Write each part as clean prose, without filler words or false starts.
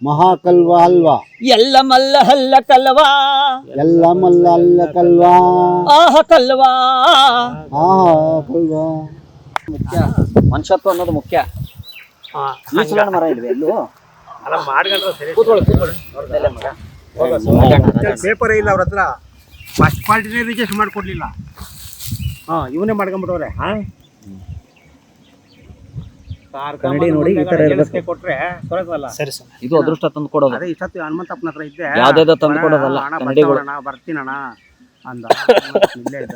ಮಹಾಕಲ್ವ ಅಲ್ವಾ ಎಲ್ಲ ಮಲ್ಲ ಹಲ್ಲ ಕಲ್ವಾ ಎಲ್ಲ ಮಲ್ಲ ಅಲ್ಲ ಕಲ್ವಾ ಆಹ ಕಲ್ವಾ. ಕಲ್ವಾ ಮುಖ್ಯ ಮನುಷ್ಯತ್ವ ಅನ್ನೋದು ಮುಖ್ಯ. ಈಚಲಣ್ಣ ಮರ ಇಲ್ವೇ ಎಲ್ಲೂ? ಪೇಪರ್ ಇಲ್ಲ ಅವ್ರ ಹತ್ರ. ಫಸ್ಟ್ ಕ್ವಾಲಿಟಿನೇ ರಿಜಿಸ್ಟರ್ ಮಾಡ್ಕೊಡ್ಲಿಲ್ಲ. ಇವನೇ ಮಾಡ್ಕೊಂಡ್ಬಿಟ್ಟವ್ರೆ. ಕನ್ನಡಿ ನೋಡಿ ಈ ತರ ಇರ್ಬೇಕು. ಕೊಟ್ರೆ ಸೊರಗಲ್ಲ. ಸರಿ ಸರ್, ಇದು ಅದೃಷ್ಟ ತಂದು ಕೊಡೋದು. ಅದೇ ಇಷ್ಟೊತ್ತು ಹನುಮಂತಪ್ಪನ ಹತ್ರ ಇದ್ದೆ. ಯಾವ್ದಾವ್ದೋ ತಂದು ಕೊಡೋದಲ್ಲ ಕನ್ನಡಿಗಳು. ಬರ್ತೀನಣ್ಣ ಅಂದ. ಇಲ್ಲೇ ಇದ್ದ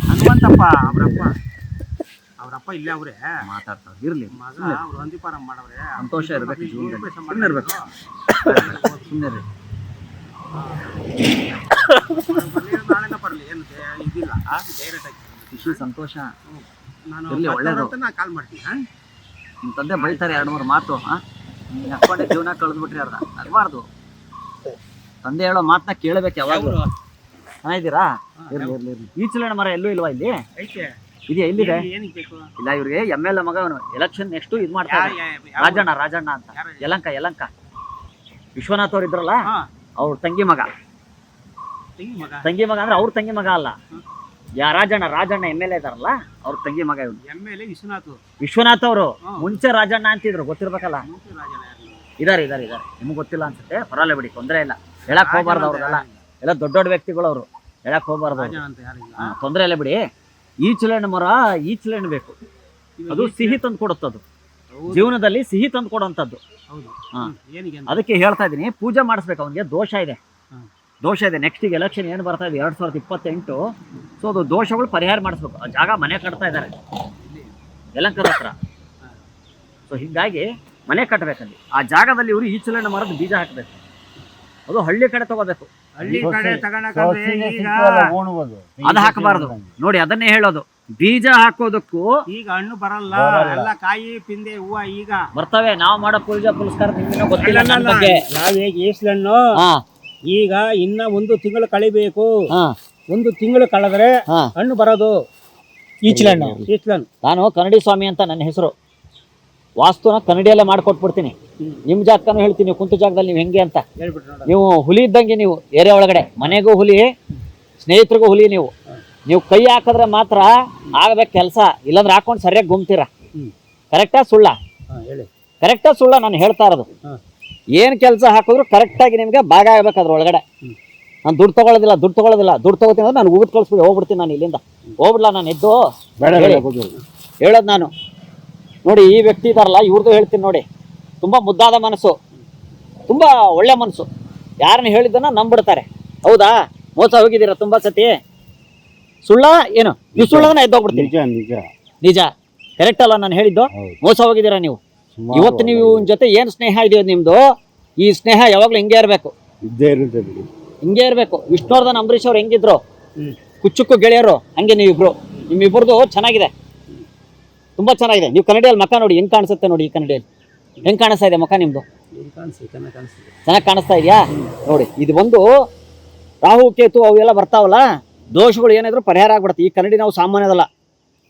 ಹನುಮಂತಪ್ಪ ಅವ್ರಪ್ಪ ಇಲ್ಲೇ ಅವ್ರೆ ಮಾತಾಡ್ತಾರೆ. ಇರ್ಲಿ ಮಗ ಅವ್ರು ಹಂದಿಪಾರಂ ಮಾಡವ್ರೆ. ಸಂತೋಷ ಇರ್ಬೇಕು ಜೀವನದಲ್ಲಿ. ಸುಮ್ಮನೆ ಇರ್ಬೇಕು. ಸುಮ್ಮನೆ ರೀ. ನಾಳೆನ ಬರಲಿ ಏನು ಇದಿಲ್ಲ. ಡೈರೆಕ್ಟ್ ಆಗಿ ಖುಷಿ ಸಂತೋಷ ನಾನು ಇರ್ಲಿ, ಒಳ್ಳೇದು. ಕಾಲ್ ಮಾಡ್ತೀನಿ. ನಿಮ್ಮ ತಂದೆ ಬೈತಾರೆ 2-3 ಮಾತು. ಹಾಕೊಂಡೆ ಜೀವನ ಕಳೆದ್ಬಿಟ್ರಿ ಅರ್ಧ. ಆಗಬಾರ್ದು. ತಂದೆ ಹೇಳೋ ಮಾತನ್ನ ಕೇಳಬೇಕು ಯಾವಾಗಲೂ. ಚೆನ್ನಾಗಿದ್ದೀರಾ? ಇರ್ಲಿ ಇರ್ಲಿ ಇರ್ಲಿ. ಈಚಲಣ್ಣ ಮರ ಎಲ್ಲೂ ಇಲ್ವಾ ಇಲ್ಲಿ? ಇದೆಯಾ? ಎಲ್ಲಿದೆ? ಇಲ್ಲ, ಇವ್ರಿಗೆ MLA ಮಗ ಅವನು. ಎಲೆಕ್ಷನ್ ನೆಕ್ಸ್ಟ್ ಇದು ಮಾಡ್ತಾರೆ. ರಾಜಣ್ಣ ಅಂತ. ಯಲಂಕ ವಿಶ್ವನಾಥ್ ಅವ್ರು ಇದ್ರಲ್ಲ, ಅವ್ರ ತಂಗಿ ಮಗ ಅಂದ್ರೆ ಅವ್ರ ತಂಗಿ ಮಗ ಅಲ್ಲ. ರಾಜಣ್ಣ MLA ಇದಾರಲ್ಲ, ಅವ್ರ ತಂಗಿ ಮಗ ಇವ್ರು. MLA ವಿಶ್ವನಾಥ್ ಅವರು. ಮುಂಚೆ ರಾಜಣ್ಣ ಅಂತಿದ್ರು, ಗೊತ್ತಿರ್ಬೇಕಲ್ಲ. ಇದಾರೆ ನಿಮ್ಗೆ ಗೊತ್ತಿಲ್ಲ ಅನ್ಸುತ್ತೆ. ಪರವಾಗಿಲ್ಲ ಬಿಡಿ, ತೊಂದರೆ ಇಲ್ಲ. ಹೇಳಕ್ ಹೋಗ್ಬಾರ್ದು. ಅವ್ರದೆಲ್ಲ ಎಲ್ಲ ದೊಡ್ಡ ವ್ಯಕ್ತಿಗಳು ಅವರು. ಹೇಳಕ್ ಹೋಗ್ಬಾರ್ದು. ತೊಂದರೆ ಇಲ್ಲ ಬಿಡಿ. ಈಚಲಣ್ಣ ಮರ ಈಚಲಣ್ಣ ಬೇಕು. ಅದು ಸಿಹಿ ತಂದು ಕೊಡುತ್ತದು. ಜೀವನದಲ್ಲಿ ಸಿಹಿ ತಂದು ಕೊಡುವಂಥದ್ದು. ಅದಕ್ಕೆ ಹೇಳ್ತಾ ಇದ್ದೀನಿ, ಪೂಜೆ ಮಾಡಿಸ್ಬೇಕು. ಅವನಿಗೆ ದೋಷ ಇದೆ. ನೆಕ್ಸ್ಟಿಗೆ ಎಲೆಕ್ಷನ್ ಏನು ಬರ್ತಾ ಇದೆ 2028. ಸೊ ಅದು ದೋಷಗಳು ಪರಿಹಾರ ಮಾಡಿಸ್ಬೇಕು. ಆ ಜಾಗ ಮನೆ ಕಟ್ತಾ ಇದ್ದಾರೆ ಯಲಂಕದ ಹತ್ರ. ಸೊ ಹೀಗಾಗಿ ಮನೆ ಕಟ್ಟಬೇಕಲ್ಲಿ. ಆ ಜಾಗದಲ್ಲಿ ಇವರು ಈಚಲಣ್ಣ ಮರದ ಬೀಜ ಹಾಕಬೇಕು. ಅದು ಹಳ್ಳಿ ಕಡೆ ತಗೋಬೇಕು. ಹಳ್ಳಿ ಕಡೆ ಅದು ಹಾಕಬಾರ್ದು ನೋಡಿ. ಅದನ್ನೇ ಹೇಳೋದು. ಬೀಜ ಹಾಕೋದಕ್ಕೂ ಈಗ ಹಣ್ಣು ಬರಲ್ಲ. ಎಲ್ಲ ಕಾಯಿ ಪಿಂದೆ ಹೂವು ಈಗ ಬರ್ತವೆ. ನಾವು ಮಾಡೋ ಪೂಜಾ ಪುರಸ್ಕಾರ ನಿಮ್ಗೆ ಗೊತ್ತಿಲ್ಲ. ನನ್ನ ಬಗ್ಗೆ ನಾವೀಗ ಈಸ್ಲಣ್ಣು ಈಗ ಇನ್ನ 1 ತಿಂಗಳು ಕಳಿಬೇಕು. 1 ತಿಂಗಳು ಕಳೆದ್ರೆ ಹಣ್ಣು ಬರೋದು. ಈಚಲಣ್ಣು. ನಾನು ಕನ್ನಡಿ ಸ್ವಾಮಿ ಅಂತ ನನ್ನ ಹೆಸರು. ವಾಸ್ತುನ ಕನ್ನಡಿಯಲ್ಲೇ ಮಾಡ್ಕೊಟ್ಬಿಡ್ತೀನಿ. ನಿಮ್ ಜಾಗಕ್ಕೂ ಹೇಳ್ತೀನಿ, ಕುಂತ ಜಾಗದಲ್ಲಿ ನೀವು ಹೆಂಗೆ ಅಂತ. ನೀವು ಹುಲಿ ಇದ್ದಂಗೆ. ನೀವು ಏರಿಯಾ ಒಳಗಡೆ ಮನೆಗೂ ಹುಲಿ, ಸ್ನೇಹಿತರಿಗೂ ಹುಲಿ. ನೀವು ಕೈ ಹಾಕಿದ್ರೆ ಮಾತ್ರ ಆಗಬೇಕು ಕೆಲಸ. ಇಲ್ಲಾಂದ್ರೆ ಹಾಕೊಂಡು ಸರಿಯಾಗಿ ಗುಮ್ತೀರ. ಕರೆಕ್ಟಾ ಸುಳ್ಳ? ಕರೆಕ್ಟಾ ಸುಳ್ಳ ನಾನು ಹೇಳ್ತಾ ಇರೋದು? ಏನು ಕೆಲಸ ಹಾಕಿದ್ರು ಕರೆಕ್ಟಾಗಿ ನಿಮಗೆ ಭಾಗ ಆಗ್ಬೇಕು ಅದ್ರ ಒಳಗಡೆ. ನಾನು ದುಡ್ಡು ತಗೊಳ್ಳೋದಿಲ್ಲ. ದುಡ್ಡು ತಗೋತೀನಿ ಅಂದ್ರೆ ನಾನು ಉಗಿದ್ ಕಳಿಸ್ಬಿಡಿ, ಹೋಗ್ಬಿಡ್ತೀನಿ. ನಾನು ಇಲ್ಲಿಂದ ಹೋಗ್ಬಿಡ್ಲಾ? ನಾನು ಎದ್ದು ಹೇಳೋದು ನಾನು. ನೋಡಿ, ಈ ವ್ಯಕ್ತಿ ಇದಾರಲ್ಲ, ಇವ್ರದ್ದು ಹೇಳ್ತೀನಿ ನೋಡಿ. ತುಂಬ ಮುದ್ದಾದ ಮನಸ್ಸು, ತುಂಬ ಒಳ್ಳೆ ಮನಸ್ಸು. ಯಾರನ್ನ ಹೇಳಿದ್ದನ್ನ ನಂಬಿಡ್ತಾರೆ. ಹೌದಾ? ಮೋಸ ಹೋಗಿದ್ದೀರಾ ತುಂಬ ಸತಿ. ಸುಳ್ಳ ಏನು? ನೀವು ಸುಳ್ಳದನ್ನ ಎದ್ದೋಗ್ಬಿಡ್ತೀರಿ. ನಿಜ. ಕರೆಕ್ಟ್ ಅಲ್ಲ ನಾನು ಹೇಳಿದ್ದು? ಮೋಸ ಹೋಗಿದ್ದೀರಾ ನೀವು. ಇವತ್ತು ನೀವು ಜೊತೆ ಏನು ಸ್ನೇಹ ಇದೆಯೋ ನಿಮ್ದು, ಈ ಸ್ನೇಹ ಯಾವಾಗಲೂ ಹಿಂಗೆ ಇರಬೇಕು. ಹಿಂಗೆ ಇರಬೇಕು. ವಿಷ್ಣುವರ್ಧನ್ ಅಂಬರೀಶ್ ಅವ್ರು ಹೆಂಗಿದ್ರು, ಕುಚ್ಚುಕ್ಕು ಗೆಳೆಯರು, ಹಂಗೆ ನೀವಿಬ್ರು. ನಿಮ್ಮಿಬ್ಬರದು ಚೆನ್ನಾಗಿದೆ, ತುಂಬ ಚೆನ್ನಾಗಿದೆ. ನೀವು ಕನ್ನಡಿಯಲ್ಲಿ ಮಕ್ಕ ನೋಡಿ ಹೆಂಗೆ ಕಾಣಿಸುತ್ತೆ ನೋಡಿ. ಈ ಕನ್ನಡಿಯಲ್ಲಿ ಹೆಂಗೆ ಕಾಣಿಸ್ತಾ ಇದೆ ಮಕ್ಕ ನಿಮ್ಮದು? ಚೆನ್ನಾಗಿ ಕಾಣಿಸ್ತಾ ಇದೆಯಾ? ನೋಡಿ, ಇದು ಒಂದು ರಾಹು ಕೇತು ಅವೆಲ್ಲ ಬರ್ತಾವಲ್ಲ, ದೋಷಗಳು ಏನಿದ್ರು ಪರಿಹಾರ ಆಗ್ಬಿಡುತ್ತೆ. ಈ ಕನ್ನಡಿ ನಾವು ಸಾಮಾನ್ಯದಲ್ಲ.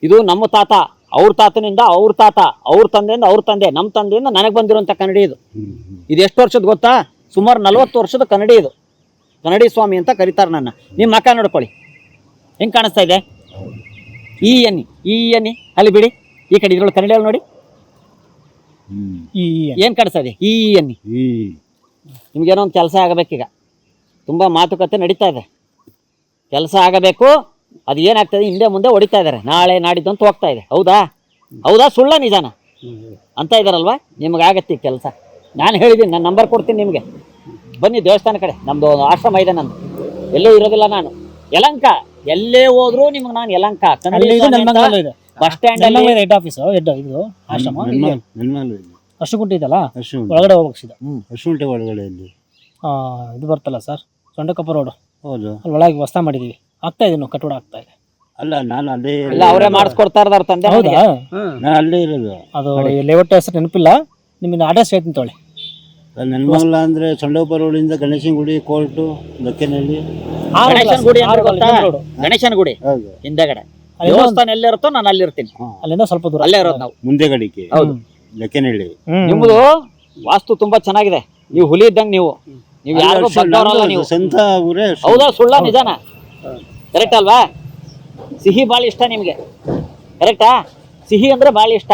ಇದು ನಮ್ಮ ತಾತ, ಅವ್ರ ತಾತನಿಂದ ಅವ್ರ ತಾತ, ಅವ್ರ ತಂದೆಯಿಂದ ಅವ್ರ ತಂದೆ, ನಮ್ಮ ತಂದೆಯಿಂದ ನನಗೆ ಬಂದಿರೋಂಥ ಕನ್ನಡಿ ಇದು. ಇದು ಎಷ್ಟು ವರ್ಷದ ಗೊತ್ತಾ? ಸುಮಾರು 40 ವರ್ಷದ ಕನ್ನಡಿ ಇದು. ಕನ್ನಡಿ ಸ್ವಾಮಿ ಅಂತ ಕರೀತಾರೆ ನನ್ನ. ನಿಮ್ಮ ಮಕ್ಕ ನೋಡ್ಕೊಳ್ಳಿ ಹೆಂಗೆ ಕಾಣಿಸ್ತಾ ಇದೆ. ಈ ಎನ್ನಿ ಅಲ್ಲಿ ಬಿಡಿ. ಈ ಕಡೆ ಇದ್ರೊಳಗೆ ಕನ್ನಡಿಯಲ್ಲಿ ನೋಡಿ ಏನು ಕಾಣಿಸ್ತಾ ಇದೆ. ಈ ಎನ್ನಿ. ನಿಮ್ಗೇನೋ ಒಂದು ಕೆಲಸ ಆಗಬೇಕೀಗ. ತುಂಬ ಮಾತುಕತೆ ನಡೀತಾ ಇದೆ. ಕೆಲಸ ಆಗಬೇಕು. ಅದು ಏನಾಗ್ತದೆ, ಹಿಂದೆ ಮುಂದೆ ಹೊಡಿತಾ ಇದ್ದಾರೆ. ನಾಳೆ ನಾಡಿದ್ದು ಅಂತ ಹೋಗ್ತಾ ಇದೆ. ಹೌದಾ ಸುಳ್ಳ ನಿಜಾನ ಅಂತ ಇದ್ದಾರಲ್ವ? ನಿಮಗಾಗತ್ತೆ ಈ ಕೆಲಸ. ನಾನು ಹೇಳಿದ್ದೀನಿ, ನನ್ನ ನಂಬರ್ ಕೊಡ್ತೀನಿ ನಿಮಗೆ. ಬನ್ನಿ ದೇವಸ್ಥಾನ ಕಡೆ. ನಮ್ಮದು ಆಶ್ರಮ ಇದೆ. ನಂದು ಎಲ್ಲೂ ಇರೋದಿಲ್ಲ ನಾನು. ಯಲಂಕ ಎಲ್ಲೇ ಹೋದ್ರು ನಿಮ್ಗೆ ನಾನು Yelahanka bus stand head office ಇದು ಆಶ್ರಮ ಅಷ್ಟುಗುಂಟೆ ಇದಲ್ಲ, ಒಳಗಡೆ ಹೋಗ್ಸಿದ ಅಷ್ಟುಗುಂಟೆ ಒಳಗಡೆ ಇದು ಬರ್ತಲ್ಲ ಸರ್, ಸೊಂಡಕಪ್ಪ ರೋಡ್. ಹೌದು, ಅಲ್ಲಿ ಒಳಗೆ ಹೊಸ ಮಾಡಿದೀವಿ. ಆಗ್ತಾ ಇದೆ, ನಾವು ಕಟ್ಟಡ ಆಗ್ತಾ ಇದೆ. ಅಲ್ಲ ನಾನು ಅದೇ ಎಲ್ಲ ಅವರೇ ಮಾಡಿಸ್ಕೊಡ್ತಾ ಇರ್ದಾರ ತಂದೆ. ಹೌದಾ? ನಾನು ಅಲ್ಲೇ ಇರೋದು. ಅದು ಲೇಔಟ್ ಹೆಸರು ನೆನಪಿಲ್ಲ, ನಿಮಗೆ ಅಡ್ರೆಸ್ ಹೇಳ್ತೀನಿ ತೊಗೊಳ್ಳಿ. ನೆನ್ಮಂಗಲ ಅಂದ್ರೆ ಸೊಂಡಕಪ್ಪ ರೋಡಿಂದ ಗಣೇಶನ ಗುಡಿ, ಕೋರ್ಟು, ಲಕ್ಕೇನಹಳ್ಳಿ. ಗಣೇಶನ ಗುಡಿ ಗಣೇಶನ ಗುಡಿ ಹಿಂದೆಗಡೆ ದೇವಸ್ಥಾನ ಎಲ್ಲಿರುತ್ತೋ ನಾನು ಅಲ್ಲಿರ್ತೀನಿ. ಅಲ್ಲಿಂದ ಸ್ವಲ್ಪ ದೂರ ಅಲ್ಲೇ ಇರೋದು ನಾವು. ಮುಂದೆ ಗಡಿಕೆ. ಹೌದು, ಲಕ್ಕೇನಹಳ್ಳಿ. ನಿಮ್ಮದು ವಾಸ್ತು ತುಂಬಾ ಚೆನ್ನಾಗಿದೆ. ನೀವು ಹುಲಿ ಇದ್ದಂಗೆ ನೀವು ಯಾರಿಗೂ ಬಗ್ಗವರಲ್ಲ ನೀವು. ಸ್ವಂತ ಊರೇ. ಹೌದಾ ಸುಳ್ಳ ನಿಜಾನ? ಕರೆಕ್ಟ್ ಅಲ್ವಾ? ಸಿಹಿ ಭಾಳ ಇಷ್ಟ ನಿಮಗೆ, ಕರೆಕ್ಟಾ? ಸಿಹಿ ಅಂದ್ರೆ ಭಾಳ ಇಷ್ಟ,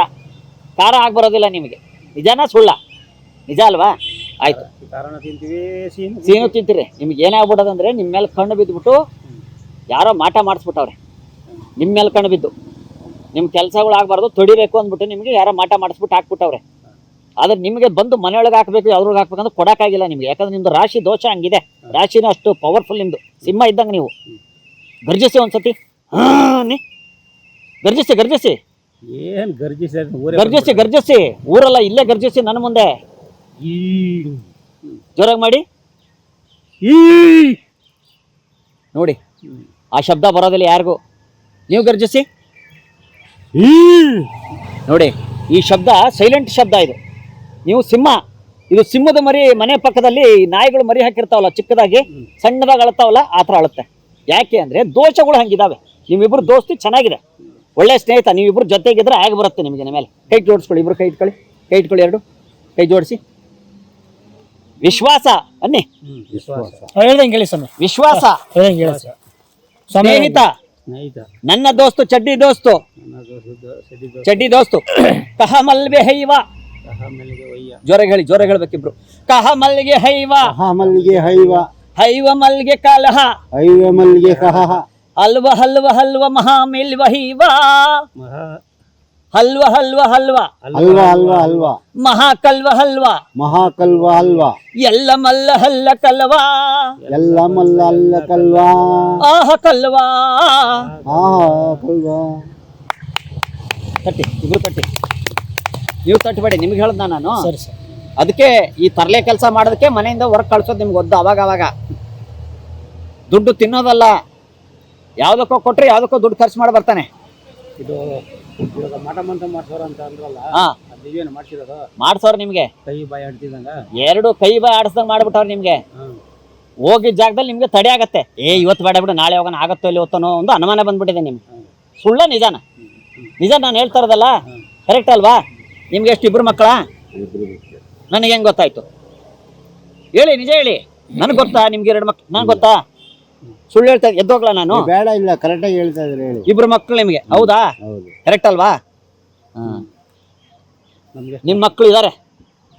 ಖಾರ ಆಗ್ಬರೋದಿಲ್ಲ ನಿಮಗೆ. ನಿಜಾನ ಸುಳ್ಳ? ನಿಜ ಅಲ್ವಾ? ಆಯ್ತು, ಸೀನು ತಿಂತೀರಿ. ನಿಮ್ಗೆ ಏನಾಗ್ಬಿಡೋದಂದ್ರೆ ನಿಮ್ಮ ಮೇಲೆ ಕಣ್ಣು ಬಿದ್ದುಬಿಟ್ಟು ಯಾರೋ ಮಾಟ ಮಾಡಿಸ್ಬಿಟ್ಟವ್ರೆ. ನಿಮ್ಮ ಮೇಲೆ ಕಣ್ಣು ಬಿದ್ದು ನಿಮ್ಮ ಕೆಲಸಗಳು ಆಗಬಾರ್ದು, ತೊಡಿಬೇಕು ಅಂದ್ಬಿಟ್ಟು ನಿಮಗೆ ಯಾರೋ ಮಾಟ ಮಾಡಿಸ್ಬಿಟ್ಟು ಹಾಕ್ಬಿಟ್ಟವ್ರೆ. ಆದ್ರೆ ನಿಮಗೆ ಬಂದು ಮನೆಯೊಳಗೆ ಹಾಕಬೇಕು, ಯಾವ್ದ್ರಿಗೆ ಹಾಕ್ಬೇಕಂದ್ರೆ ಕೊಡೋಕ್ಕಾಗಿಲ್ಲ ನಿಮಗೆ. ಯಾಕಂದ್ರೆ ನಿಮ್ದು ರಾಶಿ ದೋಷ ಹಂಗಿದೆ. ರಾಶಿನ ಅಷ್ಟು ಪವರ್ಫುಲ್ ನಿಮ್ದು. ಸಿಂಹ ಇದ್ದಂಗೆ ನೀವು. ಗರ್ಜಿಸಿ ಒಂದ್ಸತಿ, ಗರ್ಜಿಸಿ ಗರ್ಜಿಸಿ ಏನ್ ಗರ್ಜಿಸಿ ಗರ್ಜಿಸಿ ಗರ್ಜಿಸಿ. ಊರಲ್ಲ, ಇಲ್ಲೇ ಗರ್ಜಿಸಿ ನನ್ನ ಮುಂದೆ. ಜೋರಾಗಿ ಮಾಡಿ ನೋಡಿ. ಆ ಶಬ್ದ ಬರೋದಿಲ್ಲ ಯಾರಿಗೂ. ನೀವು ಗರ್ಜಿಸಿ ನೋಡಿ. ಈ ಶಬ್ದ ಸೈಲೆಂಟ್ ಶಬ್ದ ಇದು. ನೀವು ಸಿಂಹ. ಇದು ಸಿಂಹದ ಮರಿ ಮನೆ ಪಕ್ಕದಲ್ಲಿ ನಾಯಿಗಳು ಮರಿ ಹಾಕಿರ್ತಾವಲ್ಲ, ಚಿಕ್ಕದಾಗಿ ಸಣ್ಣದಾಗಿ ಅಳುತ್ತಾವಲ್ಲ, ಆ ಥರ ಅಳುತ್ತೆ. ಯಾಕೆ ಅಂದರೆ ದೋಷಗಳು ಹಂಗಿದಾವೆ. ನಿಮ್ಮಿಬ್ರು ದೋಸ್ತಿ ಚೆನ್ನಾಗಿದೆ, ಒಳ್ಳೆ ಸ್ನೇಹಿತ. ನೀವಿಬ್ರು ಜೊತೆಗಿದ್ರೆ ಆಗಿ ಬರುತ್ತೆ ನಿಮಗೆ. ಮೇಲೆ ಕೈ ಜೋಡಿಸ್ಕೊಳ್ಳಿ, ಇಬ್ರು ಕೈ ಇಟ್ಕೊಳ್ಳಿ, ಕೈ ಇಟ್ಕೊಳ್ಳಿ, ಎರಡು ಕೈ ಜೋಡಿಸಿ. ವಿಶ್ವಾಸ ಅನ್ನಿ. ಹೇಳ್ದಂಗೆ ಹೇಳಿ ಸ್ವಾಮಿ. ವಿಶ್ವಾಸ, ಹೇಳ್ದಂಗೆ ಹೇಳಿ ಸ್ನೇಹಿತ, ನನ್ನ ದೋಸ್ತು, ಚಡ್ಡಿ ದೋಸ್ತು, ಚಡ್ಡಿ ದೋಸ್ತು. ಕಹ ಮಲ್ಬೆ ಹೈವ. ಜೋರಾಗಿ ಹೇಳಿ, ಜೋರಾಗಿ ಹೇಳ್ಬೇಕಿಬ್ರು. ಕಹ ಮಲ್ಗೆ ಹೈವ, ಮಲ್ಲಿಗೆ ಹೈವ, ಹೈವ ಮಲ್ಗೆ ಕಲಹ, ಹೈವ ಮಲ್ಲಿಗೆ ಕಹ, ಹಲ್ವ ಹಲ್ವ ಹಲ್ವ ಮಹಾಮಿಲ್ವ ಹೈವ, ಹಲ್ವ ಹಲ್ವ ಹಲ್ವ ಅಲ್ವಾ ಅಲ್ವಾ ಅಲ್ವಾ, ಮಹಾಕಲ್ವ ಹಲ್ವ, ಮಹಾಕಲ್ವ ಅಲ್ವಾ, ಎಲ್ಲ ಮಲ್ಲ ಹಲ್ಲ ಕಲ್ವ, ಎಲ್ಲ ಮಲ್ಲ ಅಲ್ಲ ಕಲ್ವಾ, ಆಹ ಕಲ್ವಾ. ಕಲ್ವಾ. ತಟ್ಟಿ, ಇಬ್ರು ತಟ್ಟಿ. ನೀವು ತಟ್ಟಬೇಡಿ, ನಿಮ್ಗೆ ಹೇಳ್ದ ನಾನು. ಸರಿ ಸರ್. ಅದಕ್ಕೆ ಈ ತರಲೆ ಕೆಲಸ ಮಾಡೋದಕ್ಕೆ ಮನೆಯಿಂದ ಹೊರಗೆ ಕಳ್ಸೋದು ನಿಮ್ಗೆ ಗೊತ್ತು. ಅವಾಗ ದುಡ್ಡು ತಿನ್ನೋದಲ್ಲ, ಯಾವುದಕ್ಕೋ ಕೊಟ್ರೆ ಯಾವುದಕ್ಕೋ ದುಡ್ಡು ಖರ್ಚು ಮಾಡಿ ಬರ್ತಾನೆ. ಇದು ಇವಾಗ ಮಠ ಮಂತ್ರ ಮಾಡ್ಸೋರು ಅಂತ ಅಂದ್ರಲ್ಲ, ಅದೇನು ಮಾಡ್ಸಿರೋದು? ಮಾಡ್ಸೋರು ನಿಮ್ಗೆ ಕೈ ಬಾಯಿ ಆಡ್ತಿದಂಗ, ಎರಡು ಕೈ ಬಾಯಿ ಆಡಿಸ್ದಂಗೆ ಮಾಡ್ಬಿಟ್ಟವ್ರು ನಿಮ್ಗೆ. ಹೋಗಿದ್ದ ಜಾಗದಲ್ಲಿ ನಿಮ್ಗೆ ತಡೆ ಆಗತ್ತೆ. ಇವತ್ತು ಬೇಡ ಬಿಡು, ನಾಳೆ ಹೋಗೋಣ, ಆಗತ್ತೋ ಇಲ್ಲಿ ಹೊತ್ತನೋ ಒಂದು ಅನುಮಾನ ಬಂದ್ಬಿಟ್ಟಿದೆ ನಿಮ್ಗೆ. ಸುಳ್ಳ ನಿಜಾನ? ನಿಜ ನಾನು ಹೇಳ್ತಾ ಇರೋದಲ್ಲ, ಕರೆಕ್ಟ್ ಅಲ್ವಾ? ನಿಮ್ಗೆ ಎಷ್ಟು, ಇಬ್ರು ಮಕ್ಕಳ? ನನಗೆ ಹೆಂಗೆ ಗೊತ್ತಾಯ್ತು ಹೇಳಿ, ನಿಜ ಹೇಳಿ. ನನಗೆ ಗೊತ್ತಾ ನಿಮ್ಗೆ ಎರಡು ಮಕ್ಳು? ನನಗೆ ಗೊತ್ತಾ? ಸುಳ್ಳು ಹೇಳ್ತಾ ಎದ್ದೋಗ್ಲಾ ನಾನು? ಬೇಡ, ಇಲ್ಲ ಕರೆಕ್ಟಾಗಿ ಹೇಳ್ತಾ ಇದ್ರೆ ಹೇಳಿ. ಇಬ್ರು ಮಕ್ಕಳು ನಿಮಗೆ, ಹೌದಾ? ಕರೆಕ್ಟ್ ಅಲ್ವಾ? ನಿಮ್ಮ ಮಕ್ಕಳು ಇದಾರೆ,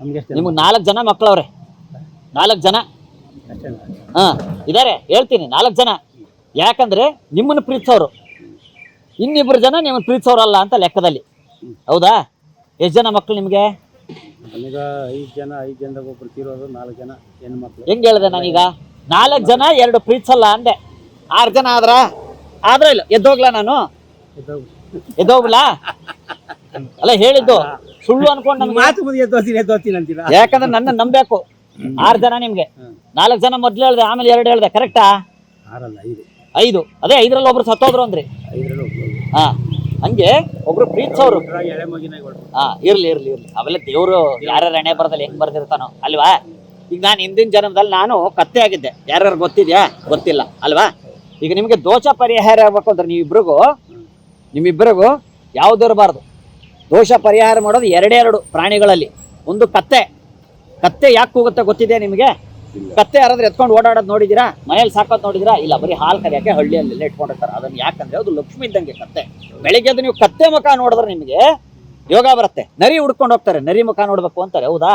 ನಿಮ್ಗೆ 4 ಜನ ಮಕ್ಕಳವ್ರೆ. 4 ಜನ ಇದಾರೆ, ಹೇಳ್ತೀನಿ 4 ಜನ. ಯಾಕಂದ್ರೆ ನಿಮ್ಮನ್ನು ಪ್ರೀತಿಸೋರು, ಇನ್ನಿಬ್ರು ಜನ ನಿಮ್ಮನ್ನು ಪ್ರೀತಿಸೋರಲ್ಲ ಅಂತ ಲೆಕ್ಕದಲ್ಲಿ. ಹೌದಾ? ಎಷ್ಟು ಜನ ಮಕ್ಕಳು ನಿಮಗೆ? ನನಗ 5 ಜನ. 5 ಜನದಾಗ ಒಬ್ರು ತೀರೋದು, 4 ಜನ ಹೆಣ್ಣು ಮಕ್ಕಳು. ಹೆಂಗೆ ಹೇಳಿದೆ ನಾನೀಗ? 4 ಜನ 2 ಪ್ರೀತಿಸಲ್ಲ ಅಂದೆ. 6 ಜನ ಆದ್ರ ಇಲ್ಲ. ಎದ್ದೋಗ್ಲಾ ನಾನು? ಎದ್ದೋಗ್ಲಾ? ಅಲ್ಲ ಹೇಳಿದ್ದು ಸುಳ್ಳು ಅನ್ಕೊಂಡು ನಮ್ಗೆ ಮಾತು ಮುದಿ ಎದ್ದೋತೀನಿ ಅಂತೀರಾ? ಯಾಕಂದ್ರೆ ನನ್ನ ನಂಬೇಕು. 6 ಜನ ನಿಮ್ಗೆ, 4 ಜನ ಮೊದ್ಲು ಹೇಳ್ದೆ, ಆಮೇಲೆ 2 ಹೇಳ್ದೆ. ಕರೆಕ್ಟಾ? 5. ಅದೇ 5ರಲ್ಲಿ ಒಬ್ರು ಸತ್ತೋದ್ರು ಅಂದ್ರಿ. ಹಾ, ಹಂಗೆ ಒಬ್ರು ಪ್ರೀತಿಸೋರು. ಇರ್ಲಿ ಇರ್ಲಿ ಇರ್ಲಿ, ಅವೆಲ್ಲ ದೇವ್ರು ಯಾರ್ಯಾರ ಹಣೆ ಬರದಲ್ಲಿ ಹೆಂಗ್ ಬರ್ದಿರ್ತಾನೋ ಅಲ್ವಾ? ಈಗ ನಾನು ಹಿಂದಿನ ಜನ್ಮದಲ್ಲಿ ನಾನು ಕತ್ತೆ ಆಗಿದ್ದೆ. ಯಾರ್ಯಾರು ಗೊತ್ತಿದ್ಯಾ? ಗೊತ್ತಿಲ್ಲ ಅಲ್ವಾ? ಈಗ ನಿಮಗೆ ದೋಷ ಪರಿಹಾರ ಆಗ್ಬೇಕು ಅಂದ್ರೆ ನಿಮ್ಮಿಬ್ಬರಿಗೂ ಯಾವ್ದು ಇರಬಾರ್ದು. ದೋಷ ಪರಿಹಾರ ಮಾಡೋದು 2 ಪ್ರಾಣಿಗಳಲ್ಲಿ. ಒಂದು ಕತ್ತೆ. ಕತ್ತೆ ಯಾಕೆ ಹೋಗುತ್ತೆ ಗೊತ್ತಿದೆ ನಿಮಗೆ? ಕತ್ತೆ ಯಾರಾದ್ರೂ ಎತ್ಕೊಂಡು ಓಡಾಡೋದು ನೋಡಿದ್ದೀರಾ? ಮನೇಲಿ ಸಾಕೋದು ನೋಡಿದಿರಾ? ಇಲ್ಲ, ಬರೀ ಹಾಲು ಕರಿಯಾಕೆ ಹಳ್ಳಿಯಲ್ಲೆಲ್ಲ ಇಟ್ಕೊಂಡಿರ್ತಾರೆ. ಅದನ್ನ ಯಾಕಂದ್ರೆ ಅದು ಲಕ್ಷ್ಮಿ ಇದ್ದಂಗೆ ಕತ್ತೆ. ಬೆಳಿಗ್ಗೆ ಅದು ನೀವು ಕತ್ತೆ ಮುಖ ನೋಡಿದ್ರೆ ನಿಮಗೆ ಯೋಗ ಬರುತ್ತೆ. ನರಿ ಹುಡ್ಕೊಂಡು ಹೋಗ್ತಾರೆ, ನರಿ ಮುಖ ನೋಡ್ಬೇಕು ಅಂತಾರೆ. ಹೌದಾ?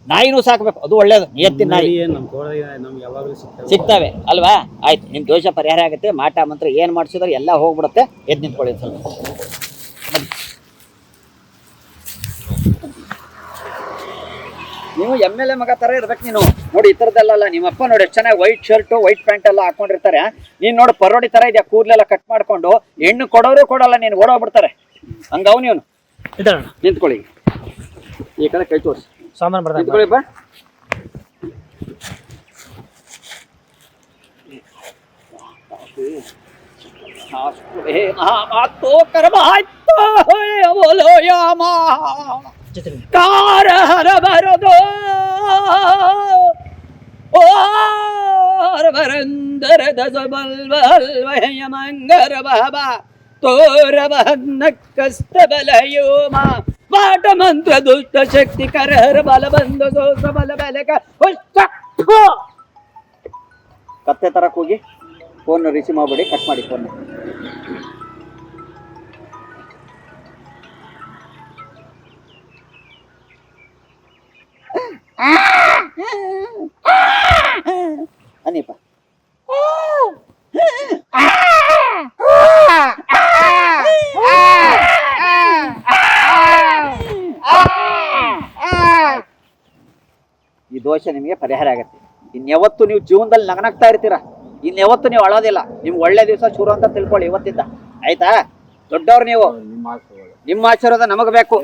ನಾಯಿನೂ ಸಾಕ್ಬೇಕು, ಅದು ಒಳ್ಳೇದು. ಎತ್ತಿನ ನಾಯಿ ಸಿಗ್ತವೆ ಅಲ್ವಾ? ಆಯ್ತು, ನಿಮ್ ದೋಷ ಪರಿಹಾರ ಆಗುತ್ತೆ. ಮಾಟ ಮಂತ್ರ ಏನ್ ಮಾಡಿಸಿದ್ರೆ ಎಲ್ಲ ಹೋಗ್ಬಿಡುತ್ತೆ. ಎದ್ದು ನಿಂತ್ಕೊಳ್ಳಿ ಸ್ವಲ್ಪ. ನೀವು MLA ಮಗ ತರ ಇರ್ಬೇಕು ನೀನು. ನೋಡಿ ಈ ತರದಲ್ಲ. ನಿಮ್ಮಪ್ಪ ನೋಡಿ ಎಷ್ಟು ಚೆನ್ನಾಗಿ ವೈಟ್ ಶರ್ಟ್ ವೈಟ್ ಪ್ಯಾಂಟ್ ಎಲ್ಲ ಹಾಕೊಂಡಿರ್ತಾರೆ. ನೀನ್ ನೋಡಿ ಪರೋಡಿ ತರ ಇದೆಯಾ, ಕೂದಲೆಲ್ಲ ಕಟ್ ಮಾಡ್ಕೊಂಡು. ಹೆಣ್ಣು ಕೊಡೋರು ಕೊಡಲ್ಲ, ನೀನು ಓಡೋಗ್ಬಿಡ್ತಾರೆ. ಹಂಗವ್ ನೀನು. ನಿಂತ್ಕೊಳ್ಳಿ, ಈ ಕಡೆ ಕೈ ತೋರಿಸಿ. ಸಾಮಾನು ಬರ್ತಾ ನಿಂತ್ಕೊಳ್ಳಿ ಬಾ. ಬರದು ಬರಂದರ ದಸಬಲ್ವಲ್ವಯ ಮಂಗರ ಬಾಬಾ ತೋರ ಬನ್ನ ಕಸ್ತ ಬಲಯೋಮ ಪಾಠ ಮಂತ್ರ ದುಷ್ಟ ಶಕ್ತಿ ಕರಹರ ಬಲ ಬಂದ ಸೋಸ ಬಲ ಬೆಲೆಕ ಕತ್ತೆ ತರಕ್ ಹೋಗಿ ಫೋನ್ ರಿಸೀವ್ ಮಾಡ್ಬೇಡಿ, ಕಟ್ ಮಾಡಿ ಫೋನ್. ಅನ್ನಿಪ್ಪ ಈ ದೋಷ ನಿಮಗೆ ಪರಿಹಾರ ಆಗತ್ತೆ. ಇನ್ಯಾವತ್ತು ನೀವು ಜೀವನದಲ್ಲಿ ನಗನಾಗ್ತಾ ಇರ್ತೀರ, ಇನ್ಯಾವತ್ತು ನೀವು ಅಳೋದಿಲ್ಲ. ನಿಮ್ಗೆ ಒಳ್ಳೆ ದಿವಸ ಶುರು ಅಂತ ತಿಳ್ಕೊಳ್ಳಿ ಇವತ್ತಿಂದ, ಆಯ್ತಾ? ದೊಡ್ಡವ್ರು ನೀವು, ನಿಮ್ಮ ಆಶೀರ್ವಾದ ನಮಗ್ ಬೇಕು.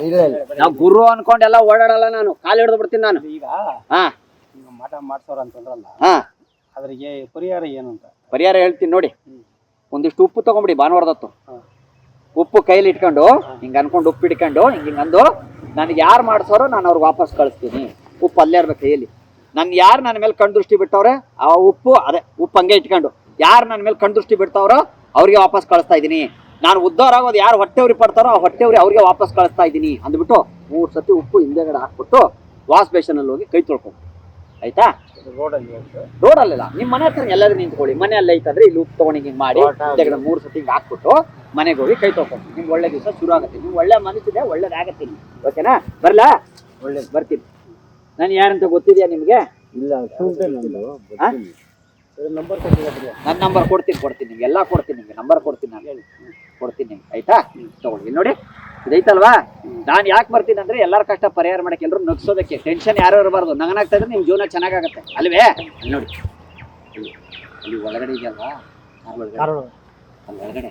ನಾವು ಗುರು ಅನ್ಕೊಂಡೆಲ್ಲ ಓಡಾಡಲ್ಲ, ನಾನು ಕಾಲು ಹಿಡಿದು ಬಿಡ್ತೀನಿ ನಾನು. ಈಗ ಹಾ ಮಠ ಮಾಡ್ಸೋರ ಅಂತಂದ್ರಲ್ಲ, ಹಾ ಅದ್ರಿಗೆ ಪರಿಹಾರ ಏನು ಅಂತ ಪರಿಹಾರ ಹೇಳ್ತೀನಿ ನೋಡಿ. ಒಂದಿಷ್ಟು ಉಪ್ಪು ತಗೊಂಬಿಡಿ, ಭಾನುವಾರದತ್ತು ಉಪ್ಪು ಕೈಲಿ ಇಟ್ಕೊಂಡು ಹಿಂಗ ಅನ್ಕೊಂಡು ಉಪ್ಪು ಇಟ್ಕೊಂಡು ಹಿಂಗ ಅಂದು, ನನಗೆ ಯಾರು ಮಾಡ್ಸೋರೋ ನಾನು ಅವ್ರಿಗೆ ವಾಪಸ್ ಕಳಿಸ್ತೀನಿ. ಉಪ್ಪು ಅಲ್ಲೇ ಇರ್ಬೇಕು ಕೈಯಲ್ಲಿ. ಯಾರು ನನ್ನ ಮೇಲೆ ಕಣ್ ದೃಷ್ಟಿ ಬಿಟ್ಟವ್ರೆ ಆ ಉಪ್ಪು, ಅದೇ ಉಪ್ಪು ಹಂಗೆ ಇಟ್ಕೊಂಡು, ಯಾರು ನನ್ನ ಮೇಲೆ ಕಣ್ ದೃಷ್ಟಿ ಬಿಡ್ತಾವ್ರೋ ಅವ್ರಿಗೆ ವಾಪಸ್ ಕಳಿಸ್ತಾ ಇದ್ದೀನಿ. ನಾನು ಉದ್ಧಾರ ಆಗೋದು ಯಾರು ಹೊಟ್ಟೆವ್ರಿ ಪಡ್ತಾರೋ ಆ ಹೊಟ್ಟೆವ್ರಿ ಅವ್ರಿಗೆ ವಾಪಸ್ ಕಳಿಸ್ತಾ ಇದ್ದೀನಿ ಅಂದ್ಬಿಟ್ಟು 3 ಸತಿ ಉಪ್ಪು ಹಿಂದೆಗಡೆ ಹಾಕ್ಬಿಟ್ಟು ವಾಶ್ ಬೇಷನಲ್ಲಿ ಹೋಗಿ ಕೈ ತೊಳ್ಕೊಂಡು, ಆಯ್ತಾ? ರೋಡಲ್ಲ, ನಿಮ್ಮ ಮನೆ ಹತ್ರ ಎಲ್ಲರೂ ನಿಂತ್ಕೊಳ್ಳಿ. ಮನೆ ಅಲ್ಲೇ ಐತಂದ್ರೆ ಇಲ್ಲಿ ಉಪ್ಪು ತಗೊಂಡು ಹಿಂಗೆ ಮಾಡಿ ಹಿಂದೆಗಡೆ 3 ಸತಿ ಹಿಂಗೆ ಹಾಕ್ಬಿಟ್ಟು ಮನೆಗೆ ಹೋಗಿ ಕೈ ತೊಳ್ಕೊಂಡು ನಿಮ್ಗೆ ಒಳ್ಳೆ ದಿವಸ ಶುರು ಆಗುತ್ತೆ. ನಿಮ್ಗೆ ಒಳ್ಳೆ ಮನಸ್ಸಿದೆ, ಒಳ್ಳೇದಾಗತ್ತೆ. ಓಕೆನಾ? ಬರಲಾ? ಒಳ್ಳೇದು, ಬರ್ತೀನಿ. ನಾನು ಯಾರಂತ ಗೊತ್ತಿದೆಯಾ ನಿಮಗೆ? ಇಲ್ಲ, ನನ್ನ ನಂಬರ್ ಕೊಡ್ತೀನಿ ನಿಮ್ಗೆ, ಎಲ್ಲ ಕೊಡ್ತೀನಿ ನಿಮ್ಗೆ, ನಂಬರ್ ಕೊಡ್ತೀನಿ, ನಾನು ಕೊಡ್ತೀನಿ ನಿಮ್ಗೆ, ಆಯ್ತಾ? ತಗೊಳ್ಳಿ. ನೋಡಿ ಇದೈತಲ್ವಾ, ನಾನು ಯಾಕೆ ಬರ್ತೀನಿ ಅಂದ್ರೆ ಎಲ್ಲರ ಕಷ್ಟ ಪರಿಹಾರ ಮಾಡಕ್ಕೆ, ಎಲ್ಲರೂ ನಗ್ಸೋದಕ್ಕೆ. ಟೆನ್ಷನ್ ಯಾರು ಇರಬಾರ್ದು. ನಗನಾಗ್ತಾ ಇದ್ರೆ ನಿಮ್ ಜೀವನ ಚೆನ್ನಾಗಾಗತ್ತೆ, ಅಲ್ವೇ? ಅಲ್ಲಿ ನೋಡಿ, ಅಲ್ಲಿ ಒಳಗಡೆ ಇದೆಯಲ್ವಾ, ಅಲ್ಲಿ ಒಳಗಡೆ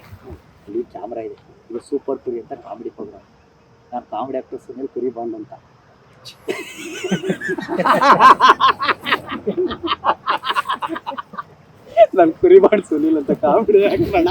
ಅಲ್ಲಿ ಕ್ಯಾಮ್ರಾ ಇದೆ. ಇದು ಸೂಪರ್ ಕುರಿ ಅಂತ ಕಾಮಿಡಿ ಪ್ರೋಗ್ರಾಮ್. ನಾನು ಕಾಮಿಡಿ ಆಕ್ಟರ್ ಸುನಿಲ್ ಕುರಿ ಬಾಂಡ್ ಅಂತ. ನಾನು ಕುರಿ ಬಾಂಡ್ ಸುನಿಲ್ ಅಂತ ಕಾಮಿಡಿ ಆಕ್ಟರ್.